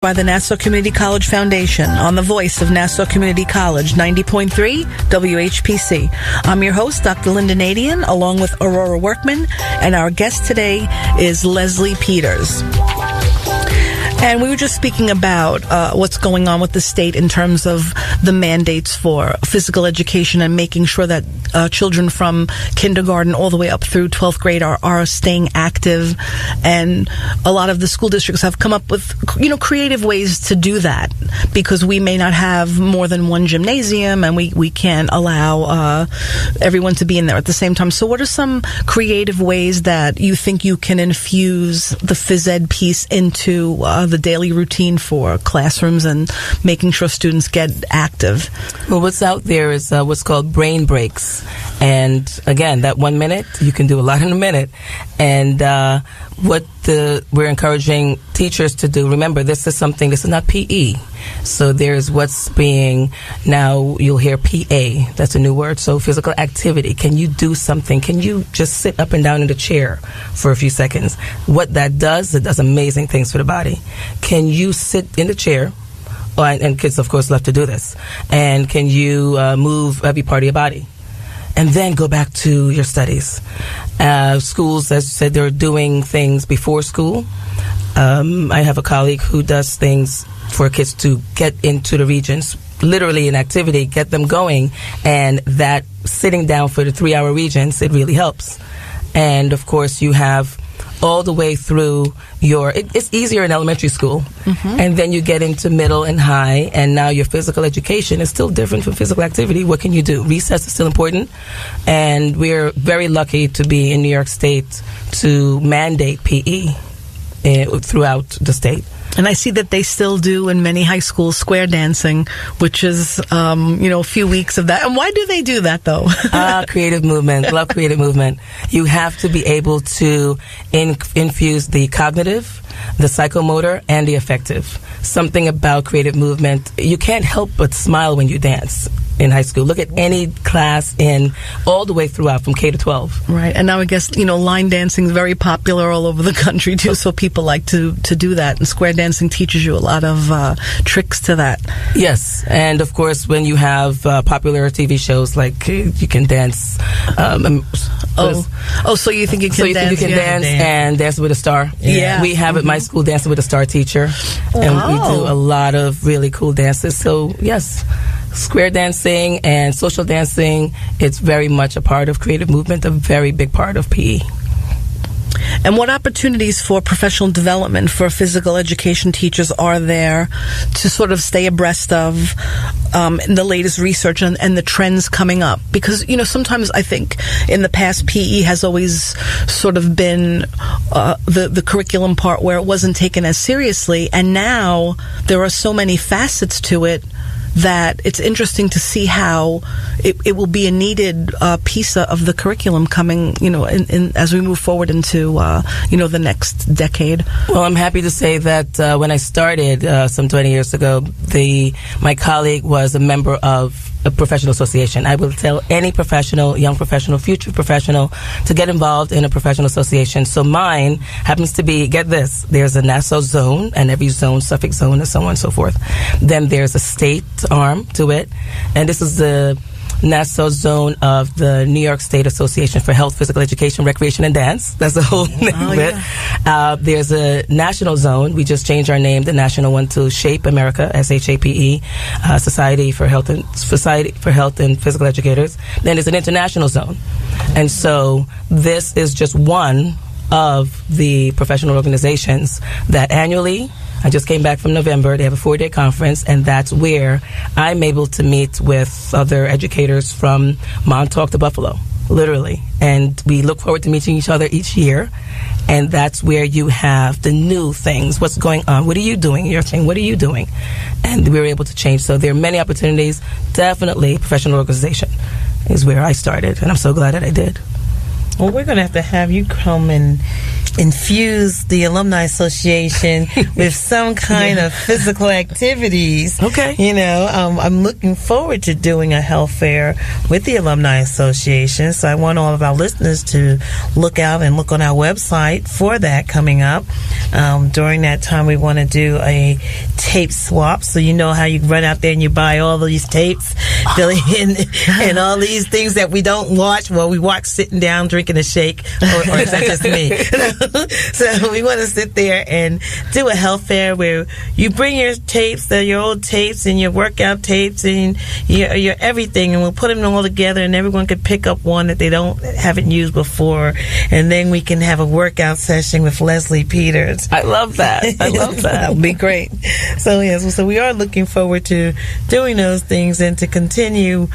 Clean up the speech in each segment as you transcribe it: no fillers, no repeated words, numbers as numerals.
by the Nassau Community College Foundation on the voice of Nassau Community College, 90.3 WHPC. I'm your host, Dr. Lynnda Nadien, along with Aurora Workman, and our guest today is Leslie Pieters. And we were just speaking about what's going on with the state in terms of the mandates for physical education and making sure that children from kindergarten all the way up through 12th grade are staying active. And a lot of the school districts have come up with, creative ways to do that, because we may not have more than one gymnasium and we can't allow everyone to be in there at the same time. So what are some creative ways that you think you can infuse the phys ed piece into the daily routine for classrooms and making sure students get active? Well, what's out there is what's called brain breaks. And again, that 1 minute, you can do a lot in a minute. And we're encouraging teachers to do, remember, this is not PE. So there's what's being, now you'll hear PA, that's a new word, so physical activity. Can you do something? Can you just sit up and down in the chair for a few seconds? What that does, it does amazing things for the body. Can you sit in the chair? And kids, of course, love to do this. And can you move every part of your body? And then go back to your studies. Schools, as I said, they're doing things before school. I have a colleague who does things for kids to get into the regions, literally an activity, get them going. And that sitting down for the 3-hour regions, it really helps. And, of course, you have all the way through it's easier in elementary school. Mm-hmm. And then you get into middle and high, and now your physical education is still different from physical activity. What can you do? Recess is still important, and we're very lucky to be in New York State to mandate PE throughout the state. And I see that they still do in many high schools square dancing, which is, a few weeks of that. And why do they do that, though? Creative movement. Love creative movement. You have to be able to infuse the cognitive, the psychomotor, and the affective. Something about creative movement. You can't help but smile when you dance in high school. Look at any class all the way throughout from K to 12. Right. And now I guess, line dancing is very popular all over the country, too. So people like to do that. And square dancing teaches you a lot of tricks to that. Yes. And, of course, when you have popular TV shows like you can dance. So you think you can dance? So you think you can dance and Dance with a Star? Yeah. We have at my school Dancing with a Star teacher. And we do a lot of really cool dances. So, yes. Square dancing and social dancing, it's very much a part of creative movement, a very big part of PE. And what opportunities for professional development for physical education teachers are there to sort of stay abreast of the latest research and the trends coming up? Because, sometimes I think in the past PE has always sort of been the curriculum part where it wasn't taken as seriously. And now there are so many facets to it that it's interesting to see how it will be a needed piece of the curriculum coming, as we move forward into, the next decade. Well, I'm happy to say that when I started some 20 years ago, my colleague was a member of a professional association. I will tell any professional, young professional, future professional to get involved in a professional association. So mine happens to be, get this, there's a Nassau zone, and every zone, Suffolk zone, and so on and so forth. Then there's a state arm to it, and this is the Nassau zone of the New York State Association for Health, Physical Education, Recreation, and Dance. That's the whole name of it. There's a national zone. We just changed our name, the national one, to SHAPE America, SHAPE, Society for Health and Physical Educators. Then there's an international zone. And so this is just one of the professional organizations that annually, I just came back from November. They have a 4-day conference, and that's where I'm able to meet with other educators from Montauk to Buffalo, literally. And we look forward to meeting each other each year. And that's where you have the new things. What's going on? What are you doing? You're saying, what are you doing? And we were able to change. So there are many opportunities. Definitely professional organization is where I started, and I'm so glad that I did. Well, we're going to have you come and infuse the Alumni Association with some kind of physical activities. Okay. I'm looking forward to doing a health fair with the Alumni Association, so I want all of our listeners to look out and look on our website for that coming up. During that time, we want to do a tape swap, so you know how you run out there and you buy all these tapes, and all these things that we don't watch. Well, we watch sitting down, drinking a shake, or is that just me? So we want to sit there and do a health fair where you bring your tapes, your old tapes and your workout tapes and your everything, and we'll put them all together, and everyone can pick up one that they haven't used before, and then we can have a workout session with Leslie Pieters. I love that. That would be great. So yes, so we are looking forward to doing those things and to continue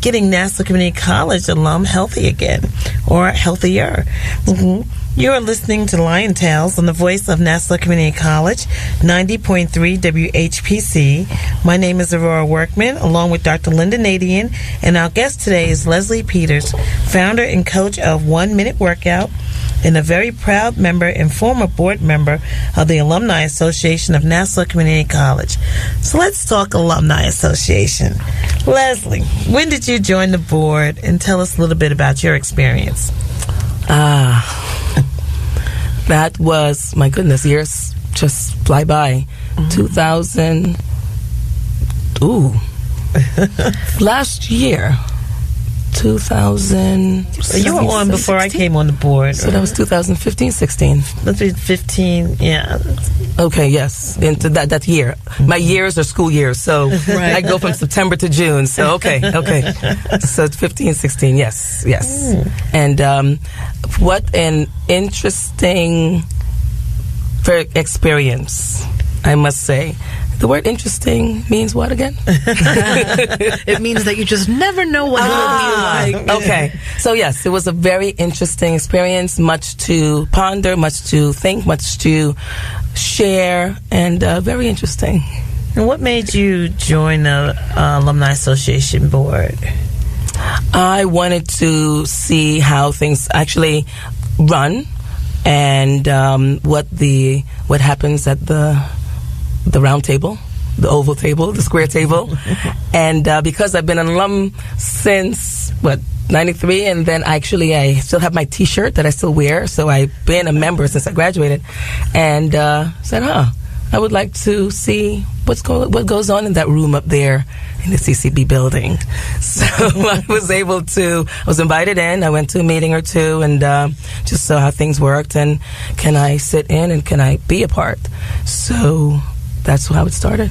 getting Nassau Community College alum healthy again, or healthier. Mm-hmm. You are listening to Lion Tales on the voice of Nassau Community College, 90.3 WHPC. My name is Aurora Workman, along with Dr. Lynnda Nadien, and our guest today is Leslie Pieters, founder and coach of 1 Minute Workout, and a very proud member and former board member of the Alumni Association of Nassau Community College. So let's talk Alumni Association. Leslie, when did you join the board, and tell us a little bit about your experience? That was, my goodness, years just fly by. 2000, last year, 2000. So you were on before 16? I came on the board. So that was 2015, 16. That's 15, yeah. Okay, yes, into that year. My years are school years, so I go from September to June. So okay. So 15, 16, yes. And what an interesting experience, I must say. The word interesting means what again? It means that you just never know what it will be like. Okay. So yes, it was a very interesting experience, much to ponder, much to think, much to share, and very interesting. And what made you join the Alumni Association board? I wanted to see how things actually run, and what happens at the round table, the oval table, the square table. And because I've been an alum since, 93, and then I still have my T-shirt that I still wear, so I've been a member since I graduated, and said, I would like to see what goes on in that room up there in the CCB building. So I was invited in. I went to a meeting or two and just saw how things worked, and can I sit in and can I be a part? So that's how it started.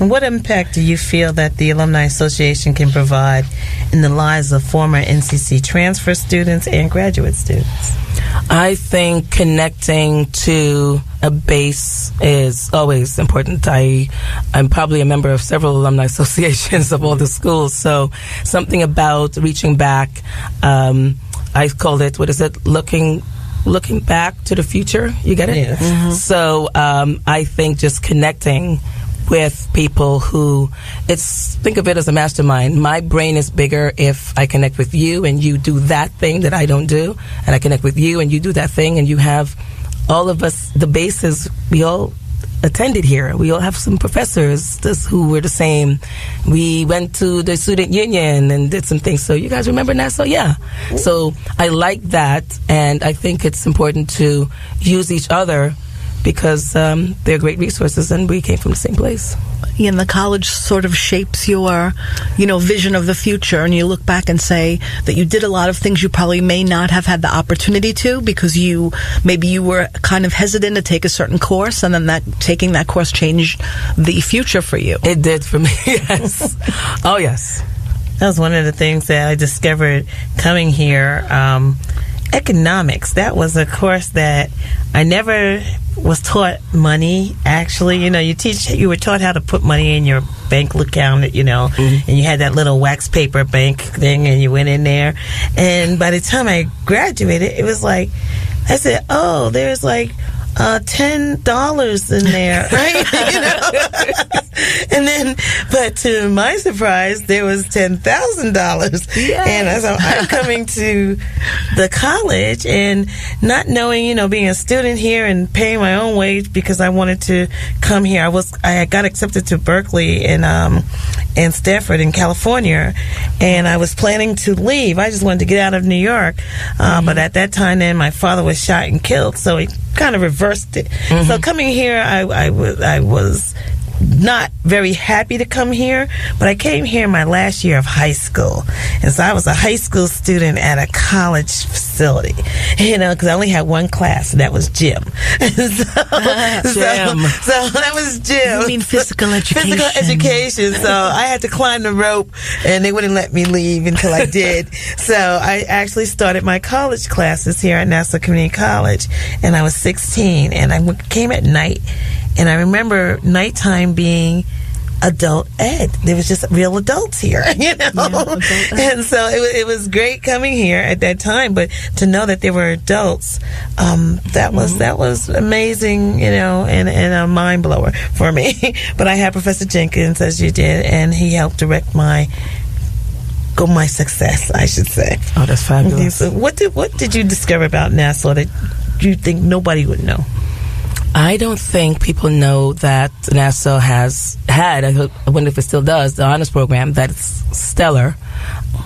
And what impact do you feel that the Alumni Association can provide in the lives of former NCC transfer students and graduate students? I think connecting to a base is always important. I'm probably a member of several alumni associations of all the schools, so something about reaching back, I called it, looking back to the future. You get it? Yes. Mm-hmm. So I think just connecting with people who, think of it as a mastermind. My brain is bigger if I connect with you and you do that thing that I don't do, and I connect with you and you do that thing, and you have all of us, the bases, we all attended here. We all have some professors who were the same. We went to the student union and did some things. So you guys remember Nassau? Yeah. So I like that, and I think it's important to use each other because they're great resources, and we came from the same place. And the college sort of shapes your, vision of the future, and you look back and say that you did a lot of things you probably may not have had the opportunity to because maybe you were kind of hesitant to take a certain course, and then taking that course changed the future for you. It did for me, yes. Oh, yes. That was one of the things that I discovered coming here. Economics, that was a course that I never was taught money, actually. You were taught how to put money in your bank account, mm-hmm. and you had that little wax paper bank thing, and you went in there. And by the time I graduated, it was like, I said, there's like $10 in there, right? And then, but to my surprise, there was $10,000. And so I'm coming to the college and not knowing, being a student here and paying my own wage because I wanted to come here. I got accepted to Berkeley and Stanford in California, and I was planning to leave. I just wanted to get out of New York. But at that time, then my father was shot and killed, so he kind of reversed it. So coming here, I was not very happy to come here, but I came here my last year of high school, and so I was a high school student at a college facility, because I only had one class, and that was gym. So that was gym. You mean physical education? Physical education. So I had to climb the rope, and they wouldn't let me leave until I did. So I actually started my college classes here at Nassau Community College, and I was 16, and I came at night. And I remember nighttime being adult ed. There was just real adults here, and so it was great coming here at that time. But to know that there were adults, that was amazing, and a mind blower for me. But I had Professor Jenkins, as you did, and he helped direct my success, I should say. Oh, that's fabulous. So what did you discover about Nassau that you think nobody would know? I don't think people know that Nassau has had, I wonder if it still does, the honors program that's stellar.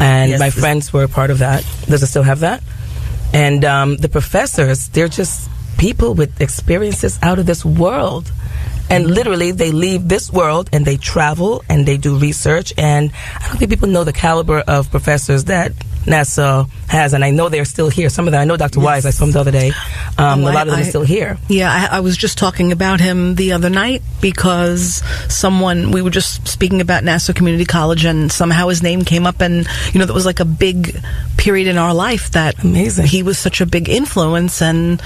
And my friends were a part of that. Does it still have that? And the professors, they're just people with experiences out of this world. And literally, they leave this world and they travel and they do research. And I don't think people know the caliber of professors that Nassau has, and I know they're still here. Some of them, I know Dr. Wise, I saw him the other day. A lot of them are still here. Yeah, I was just talking about him the other night because we were just speaking about Nassau Community College, and somehow his name came up, and, that was like a big period in our life that amazing. He was such a big influence, and,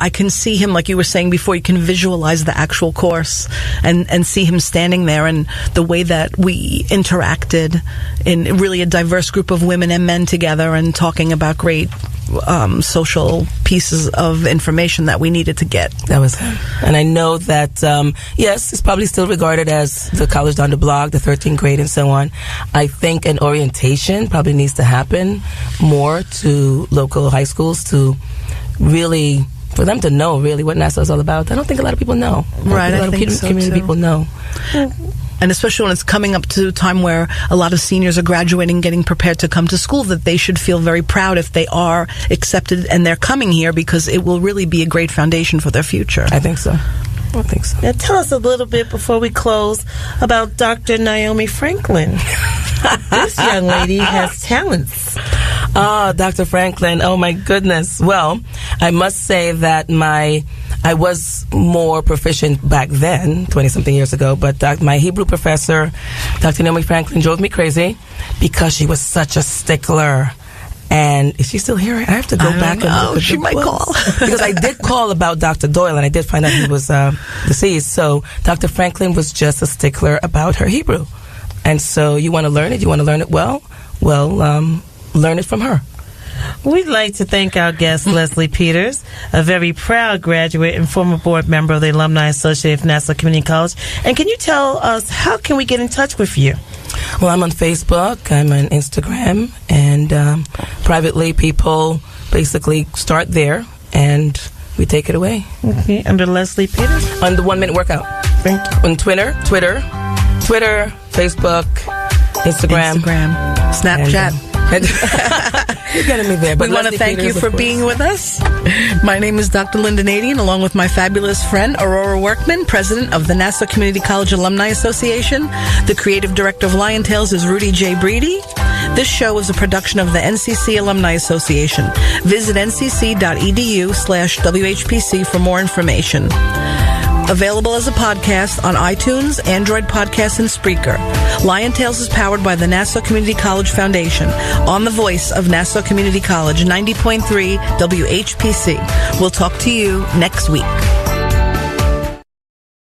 I can see him, like you were saying before, you can visualize the actual course and see him standing there, and the way that we interacted in really a diverse group of women and men together and talking about great social pieces of information that we needed to get. That was him. And I know that, yes, it's probably still regarded as the college down the block, the 13th grade and so on. I think an orientation probably needs to happen more to local high schools to really, for them to know really what Nassau is all about. I don't think a lot of people know. Right, I think so community people know. And especially when it's coming up to a time where a lot of seniors are graduating, getting prepared to come to school, that they should feel very proud if they are accepted and they're coming here, because it will really be a great foundation for their future. I think so. Now tell us a little bit before we close about Dr. Naomi Franklin. This young lady has talents. Oh, Dr. Franklin. Oh, my goodness. Well, I must say that I was more proficient back then, 20-something years ago, but my Hebrew professor, Dr. Naomi Franklin, drove me crazy because she was such a stickler. And is she still here? I have to go back and look at she might call. Because I did call about Dr. Doyle, and I did find out he was deceased. So Dr. Franklin was just a stickler about her Hebrew. And so you want to learn it? You want to learn it well? Learn it from her. We'd like to thank our guest, Leslie Pieters, a very proud graduate and former board member of the Alumni Association of Nassau Community College. And can you tell us, how can we get in touch with you? Well, I'm on Facebook, I'm on Instagram, and privately people basically start there, and we take it away. Okay, under Leslie Pieters? On the 1 Minute Workout. Thank you. On Twitter, Facebook, Instagram, Snapchat. You're getting me there. But we want to thank you for being with us. My name is Dr. Lynnda Nadien, along with my fabulous friend, Aurora Workman, president of the Nassau Community College Alumni Association. The creative director of Lion Tales is Rudy J. Breedy. This show is a production of the NCC Alumni Association. Visit ncc.edu/WHPC for more information. Available as a podcast on iTunes, Android Podcasts, and Spreaker. Lion Tales is powered by the Nassau Community College Foundation, on the voice of Nassau Community College, 90.3 WHPC. We'll talk to you next week.